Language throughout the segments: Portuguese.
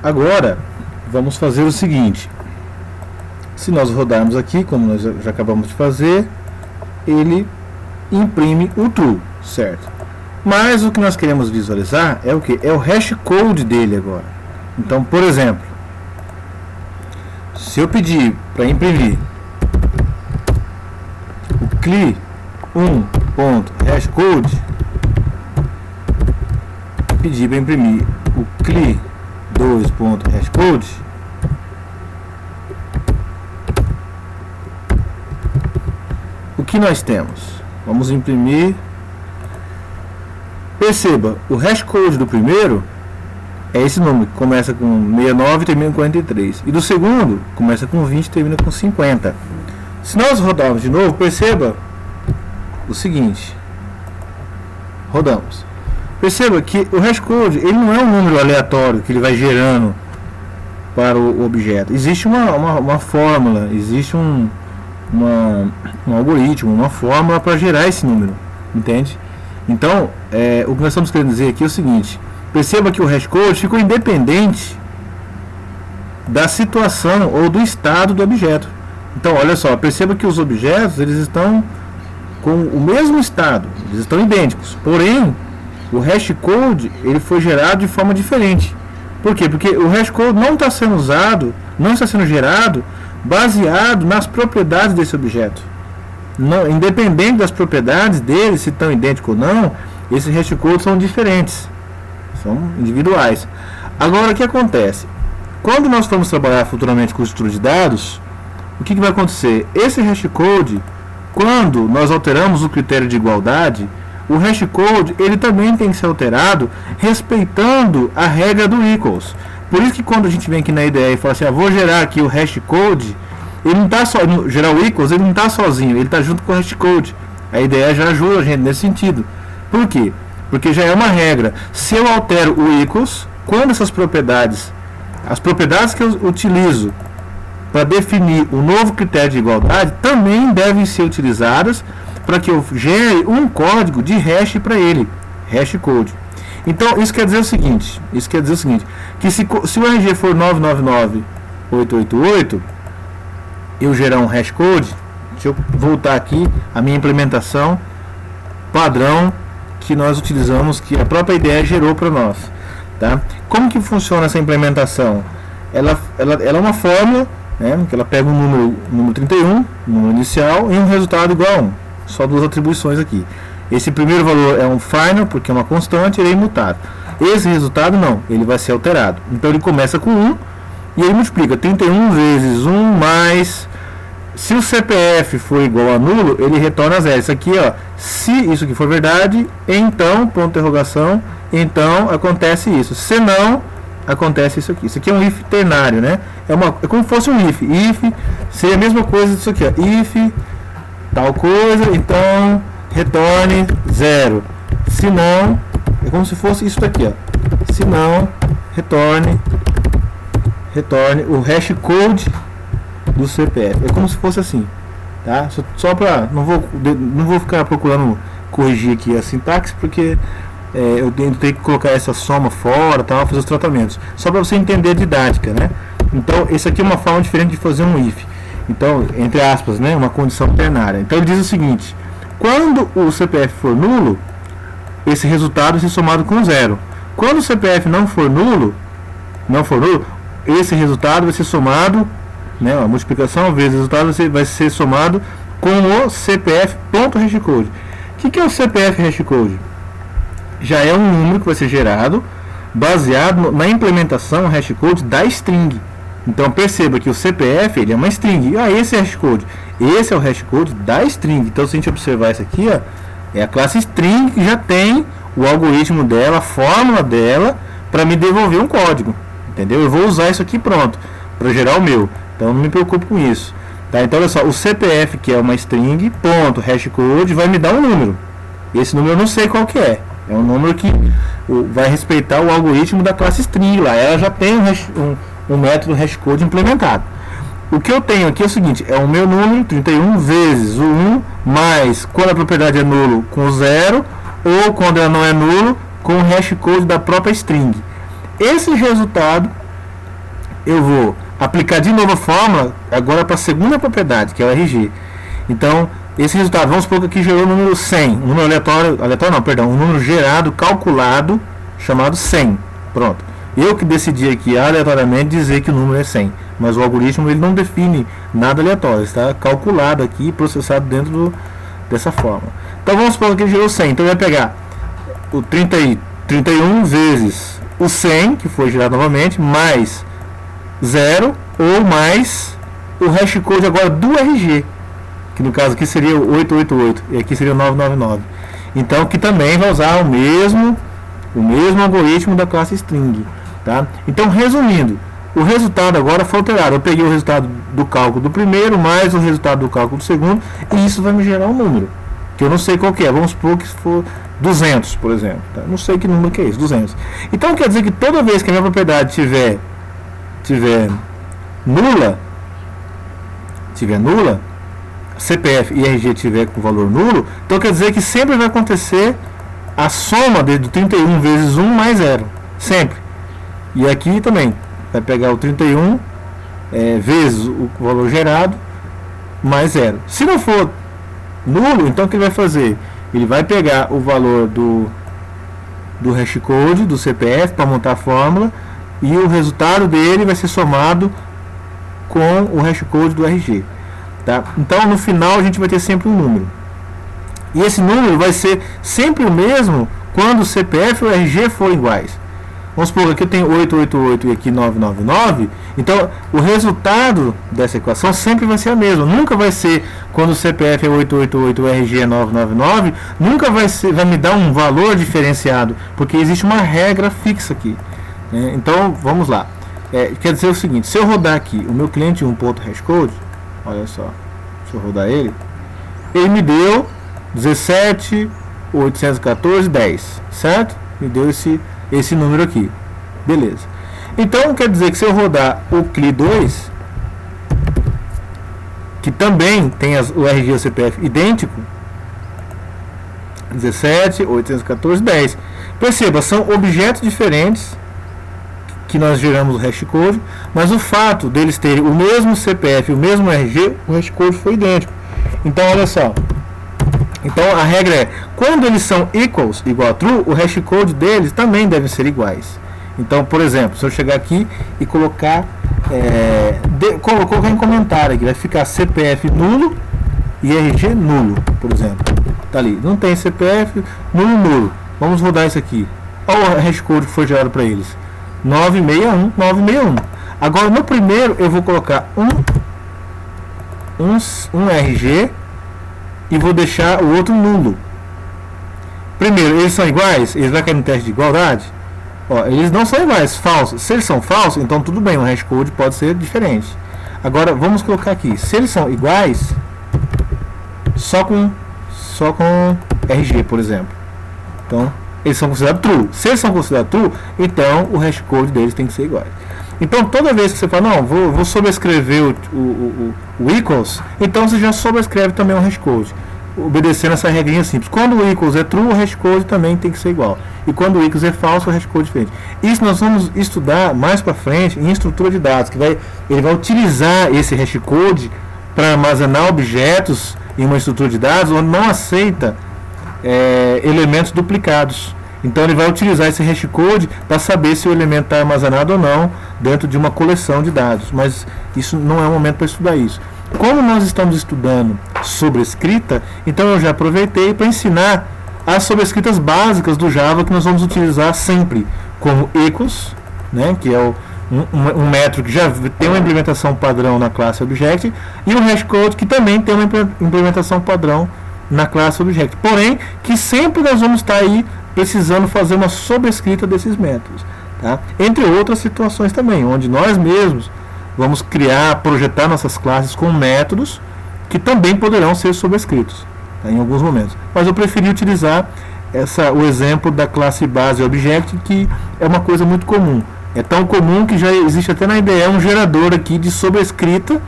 Agora, vamos fazer o seguinte. Se nós rodarmos aqui, como nós já acabamos de fazer, ele imprime o true, certo? Mas o que nós queremos visualizar é o que? É o hash code dele agora. Então, por exemplo, se eu pedir para imprimir o cli1.hashcode, pedir para imprimir o cli2.hashcode, o que nós temos? Vamos imprimir. Perceba, o hashcode do primeiro é esse número, que começa com 69 e termina com 43. E do segundo, começa com 20 e termina com 50. Se nós rodarmos de novo, perceba o seguinte. Rodamos. Perceba que o hashcode, ele não é um número aleatório que ele vai gerando para o objeto. Existe uma fórmula, existe um algoritmo, uma fórmula para gerar esse número. Entende? Então, o que nós estamos querendo dizer aqui é o seguinte. Perceba que o hashcode ficou independente da situação ou do estado do objeto. Então, olha só, perceba que os objetos eles estão com o mesmo estado, eles estão idênticos. Porém, o hashcode ele foi gerado de forma diferente. Por quê? Porque o hashcode não está sendo usado, não está sendo gerado baseado nas propriedades desse objeto. Não, independente das propriedades dele, se estão idênticos ou não, esses hashcodes são diferentes, são individuais. Agora, o que acontece? Quando nós formos trabalhar futuramente com estrutura de dados, o que vai acontecer? Esse hashcode, quando nós alteramos o critério de igualdade, o hashcode ele também tem que ser alterado respeitando a regra do equals. Por isso que quando a gente vem aqui na IDE e fala assim, vou gerar aqui o hashcode, ele não está só, gerar o equals, ele não está sozinho, ele está junto com o hashcode. A IDE já ajuda a gente nesse sentido. Por quê? Porque já é uma regra. Se eu altero o equals, quando essas propriedades, as propriedades que eu utilizo para definir o novo critério de igualdade, também devem ser utilizadas para que eu gere um código de hash para ele, hashcode. Então, isso quer dizer o seguinte, que se o RG for 999888, eu gerar um hashcode, deixa eu voltar aqui a minha implementação padrão que nós utilizamos, que a própria IDE gerou para nós, tá? Como que funciona essa implementação? Ela é uma fórmula, né, que ela pega um número 31, número inicial, e um resultado igual a 1. Só duas atribuições aqui. Esse primeiro valor é um final, porque é uma constante, ele é imutável. Esse resultado não, ele vai ser alterado. Então ele começa com 1 e ele multiplica 31 vezes 1 mais... Se o CPF for igual a nulo, ele retorna 0. Isso aqui, se isso aqui for verdade, então, ponto de interrogação, então acontece isso. Se não, acontece isso aqui. Isso aqui é um if ternário, né? É como se fosse um if. If seria a mesma coisa disso aqui, if tal coisa, então retorne 0. Se não, é como se fosse isso daqui, Se não, retorne o hashcode do CPF. É como se fosse assim, tá? Só para não vou ficar procurando corrigir aqui a sintaxe, porque eu tenho que colocar essa soma fora, tal, fazer os tratamentos. Só para você entender a didática, né? Então, esse aqui é uma forma diferente de fazer um if. Então, entre aspas, né, uma condição ternária. Então, ele diz o seguinte: quando o CPF for nulo, esse resultado vai ser somado com 0. Quando o CPF não for nulo, esse resultado vai ser somado, né, a multiplicação vezes o resultado vai ser somado com o CPF.hashcode. O que é o CPF hashcode? Já é um número que vai ser gerado baseado na implementação hashcode da string. Então perceba que o CPF ele é uma string. Esse é hashcode. Esse é o hashcode da string. Então se a gente observar isso aqui, é a classe string que já tem o algoritmo dela, a fórmula dela para me devolver um código. Entendeu? Eu vou usar isso aqui pronto para gerar o meu. Então não me preocupe com isso. Tá? Então olha só, o CPF, que é uma string, ponto, hashcode, vai me dar um número. Esse número eu não sei qual que é. É um número que vai respeitar o algoritmo da classe string lá. Ela já tem um método hashcode implementado. O que eu tenho aqui é o seguinte: é o meu número 31 vezes o 1 mais, quando a propriedade é nulo, com o 0, ou quando ela não é nulo, com o hashcode da própria string. Esse resultado eu vou aplicar de novo a fórmula agora para a segunda propriedade, que é o RG. Então, esse resultado, vamos supor que aqui gerou o número 100, um número aleatório não, perdão, um número gerado, calculado, chamado 100. Pronto. Eu que decidi aqui aleatoriamente dizer que o número é 100, mas o algoritmo ele não define nada aleatório, está calculado aqui e processado dentro dessa forma. Então vamos supor que ele gerou 100, então ele vai pegar o 31 vezes o 100, que foi gerado novamente, mais 0 ou mais o hash code agora do RG, que no caso aqui seria o 888 e aqui seria o 999. Então que também vai usar o mesmo algoritmo da classe string, tá? Então, resumindo, o resultado agora foi alterado. Eu peguei o resultado do cálculo do primeiro mais o resultado do cálculo do segundo, e isso vai me gerar um número que eu não sei qual que é. Vamos supor que for 200, por exemplo, tá? Não sei que número que é isso, 200. Então quer dizer que toda vez que a minha propriedade tiver nula, CPF e RG tiver com valor nulo, então quer dizer que sempre vai acontecer a soma do 31 vezes 1 mais 0, sempre. E aqui também vai pegar o 31 vezes o valor gerado mais 0. Se não for nulo, então o que ele vai fazer? Ele vai pegar o valor do hashcode, do CPF, para montar a fórmula, e o resultado dele vai ser somado com o hashcode do RG. Tá? Então no final a gente vai ter sempre um número. E esse número vai ser sempre o mesmo quando o CPF e o RG forem iguais. Vamos supor que aqui eu tenho 888 e aqui 999. Então o resultado dessa equação sempre vai ser a mesma. Nunca vai ser quando o CPF é 888 e o RG é 999. Nunca vai me dar um valor diferenciado, porque existe uma regra fixa aqui. Então vamos lá. Quer dizer o seguinte: se eu rodar aqui o meu cliente 1.hashcode, olha só, se eu rodar ele me deu 17.814.10, certo? Me deu esse número aqui, beleza. Então quer dizer que se eu rodar o CLI2, que também tem o RG e o CPF idêntico, 17.814.10, perceba, são objetos diferentes que nós geramos o hashcode, mas o fato deles terem o mesmo CPF e o mesmo RG, o hashcode foi idêntico. Então olha só, então a regra é, quando eles são equals, igual a true, o hashcode deles também devem ser iguais. Então, por exemplo, se eu chegar aqui e colocar colocar em comentário aqui, vai ficar CPF nulo e RG nulo, por exemplo. Tá ali, não tem CPF, nulo. Vamos rodar isso aqui. Olha o hashcode que foi gerado para eles, 961. Agora no primeiro eu vou colocar um RG e vou deixar o outro nulo. Primeiro, eles são iguais? Eles vão cair no teste de igualdade? Ó, eles não são iguais, falsos. Se eles são falsos, então tudo bem, o hashcode pode ser diferente. Agora vamos colocar aqui, se eles são iguais, só com RG, por exemplo. Então eles são considerados true. Se eles são considerados true, então o hashcode deles tem que ser igual. Então toda vez que você fala, não, vou sobrescrever o equals, então você já sobrescreve também o hashcode, obedecendo essa regrinha simples. Quando o equals é true, o hashcode também tem que ser igual. E quando o equals é falso, o hashcode é diferente. Isso nós vamos estudar mais para frente em estrutura de dados, que ele vai utilizar esse hashcode para armazenar objetos em uma estrutura de dados onde não aceita elementos duplicados. Então ele vai utilizar esse hashcode para saber se o elemento está armazenado ou não dentro de uma coleção de dados. Mas isso não é o momento para estudar isso. Como nós estamos estudando sobrescrita, então eu já aproveitei para ensinar as sobrescritas básicas do Java que nós vamos utilizar sempre, como equals, né, que é um método que já tem uma implementação padrão na classe Object, e o hashcode, que também tem uma implementação padrão na classe Object. Porém, que sempre nós vamos estar aí precisando fazer uma sobrescrita desses métodos, tá? Entre outras situações também, onde nós mesmos vamos projetar nossas classes com métodos que também poderão ser sobrescritos, tá, em alguns momentos. Mas eu preferi utilizar o exemplo da classe base Object, que é uma coisa muito comum. É tão comum que já existe até na IDE um gerador aqui de sobrescrita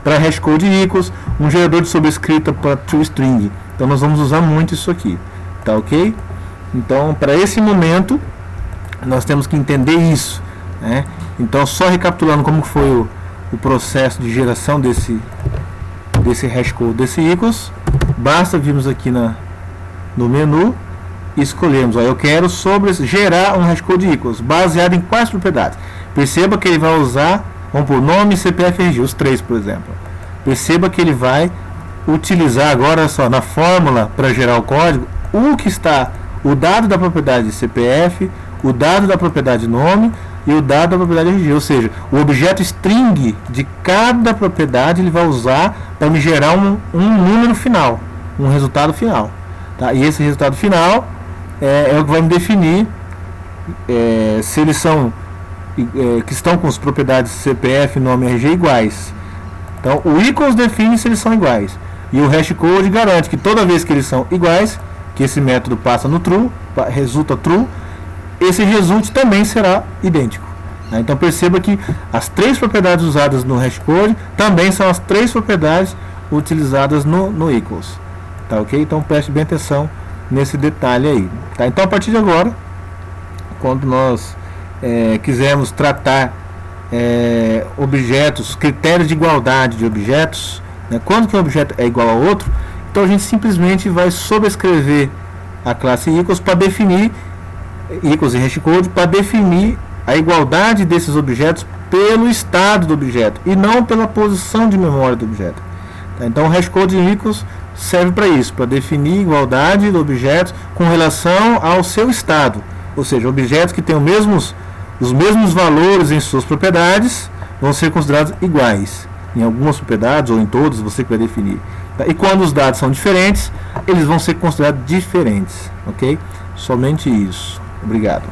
para hashcode equals, um gerador de sobrescrita para toString. Então nós vamos usar muito isso aqui, tá ok? Então, para esse momento, nós temos que entender isso, né? Então, só recapitulando como foi o processo de geração desse hashcode, desse equals, basta virmos aqui no menu e escolhermos, ó, eu quero gerar um hashcode equals, baseado em quais propriedades. Perceba que ele vai usar, vamos por nome, CPF e RG, os três, por exemplo. Perceba que ele vai utilizar agora, só na fórmula para gerar o código, o dado da propriedade CPF, o dado da propriedade nome e o dado da propriedade RG, ou seja, o objeto string de cada propriedade ele vai usar para me gerar um número final, um resultado final, tá? E esse resultado final é o que vai me definir se eles são que estão com as propriedades CPF, nome e RG iguais. Então o equals define se eles são iguais e o hashcode garante que toda vez que eles são iguais, que esse método passa no true, resulta true, esse result também será idêntico, né? Então perceba que as três propriedades usadas no hashcode também são as três propriedades utilizadas no equals, tá ok? Então preste bem atenção nesse detalhe aí, tá? Então a partir de agora, quando nós quisermos tratar objetos, critérios de igualdade de objetos, né? Quando que um objeto é igual ao outro, então a gente simplesmente vai sobrescrever a classe equals para definir equals e hashcode para definir a igualdade desses objetos pelo estado do objeto e não pela posição de memória do objeto, tá? Então o hashcode equals serve para isso, para definir igualdade do objeto com relação ao seu estado, ou seja, objetos que têm os mesmos valores em suas propriedades vão ser considerados iguais em algumas propriedades ou em todas, você que vai definir, tá? E quando os dados são diferentes, eles vão ser considerados diferentes, ok? Somente isso. Obrigado.